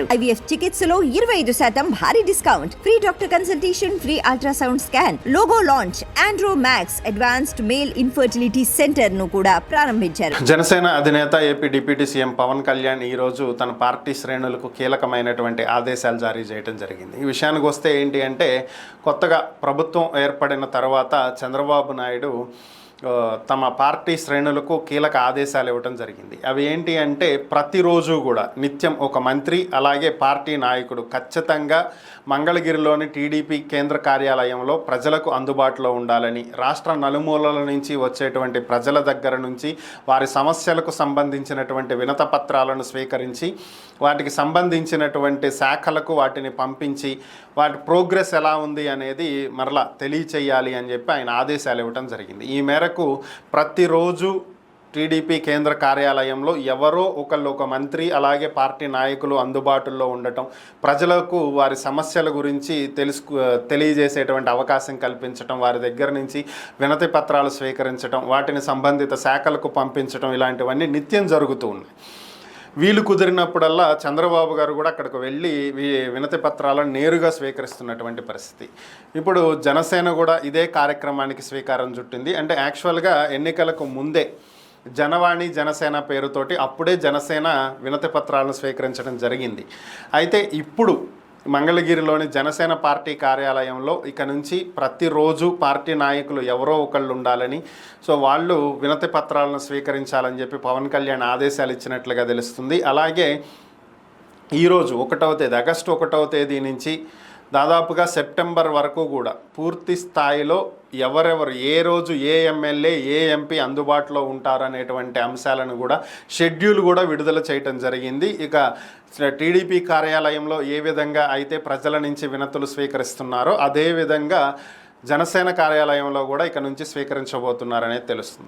IVF చికిత్సలో 25% భారీ discount, free doctor consultation, free ultrasound scan, logo launch, Andro Max advanced male infertility centre ను కూడా ప్రారంభించారు. జనసేన అధినేత AP deputy CM Pawan Kalyan ఈ రోజు తన పార్టీ శ్రేణులకు కీలకమైనటువంటి ఆదేశాలు జారీ చేయడం జరిగింది. ఈ విషయానికి వస్తే ఏంటి అంటే, కొత్తగా ప్రభుత్వం ఏర్పడిన తర్వాత చంద్రబాబు నాయుడు తమ పార్టీ శ్రేణులకు కీలక ఆదేశాలు ఇవ్వడం జరిగింది. అవి ఏంటి అంటే, ప్రతిరోజు కూడా నిత్యం ఒక మంత్రి అలాగే పార్టీ నాయకుడు ఖచ్చితంగా మంగళగిరిలోని టీడీపీ కేంద్ర కార్యాలయంలో ప్రజలకు అందుబాటులో ఉండాలని, రాష్ట్ర నలుమూలల నుంచి వచ్చేటువంటి ప్రజల దగ్గర నుంచి వారి సమస్యలకు సంబంధించినటువంటి వినత పత్రాలను స్వీకరించి వాటికి సంబంధించినటువంటి శాఖలకు వాటిని పంపించి వాటి ప్రోగ్రెస్ ఎలా ఉంది అనేది మరలా తెలియచేయాలి అని చెప్పి ఆయన ఆదేశాలు ఇవ్వడం జరిగింది. ఈ మేరకు ప్రతిరోజు టీడీపీ కేంద్ర కార్యాలయంలో ఎవరో ఒక మంత్రి అలాగే పార్టీ నాయకులు అందుబాటులో ఉండటం, ప్రజలకు వారి సమస్యల గురించి తెలియజేసేటువంటి అవకాశం కల్పించడం, వారి దగ్గర నుంచి వినతి పత్రాలు స్వీకరించడం, వాటిని సంబంధిత శాఖలకు పంపించడం, ఇలాంటివన్నీ నిత్యం జరుగుతూ ఉన్నాయి. వీలు కుదిరినప్పుడల్లా చంద్రబాబు గారు కూడా అక్కడికి వెళ్ళి వినతి పత్రాలను నేరుగా స్వీకరిస్తున్నటువంటి పరిస్థితి. ఇప్పుడు జనసేన కూడా ఇదే కార్యక్రమానికి శ్రీకారం చుట్టింది. అంటే యాక్చువల్గా ఎన్నికలకు ముందే జనవాణి జనసేన పేరుతోటి అప్పుడే జనసేన వినతి పత్రాలను స్వీకరించడం జరిగింది. అయితే ఇప్పుడు మంగళగిరిలోని జనసేన పార్టీ కార్యాలయంలో ఇక నుంచి ప్రతిరోజు పార్టీ నాయకులు ఎవరో ఒకళ్ళు ఉండాలని, సో వాళ్ళు వినతి పత్రాలను స్వీకరించాలని చెప్పి పవన్ కళ్యాణ్ ఆదేశాలు ఇచ్చినట్లుగా తెలుస్తుంది. అలాగే ఈరోజు ఆగస్టు 1వ తేదీ నుంచి దాదాపుగా సెప్టెంబర్ వరకు కూడా పూర్తి స్థాయిలో ఎవరెవరు ఏ రోజు ఏ ఎమ్మెల్యే ఏ ఎంపీ అందుబాటులో ఉంటారనేటువంటి అంశాలను కూడా షెడ్యూల్ కూడా విడుదల చేయటం జరిగింది. ఇక టీడీపీ కార్యాలయంలో ఏ విధంగా అయితే ప్రజల నుంచి వినతులు స్వీకరిస్తున్నారో అదేవిధంగా జనసేన కార్యాలయంలో కూడా ఇక నుంచి స్వీకరించబోతున్నారనేది తెలుస్తుంది.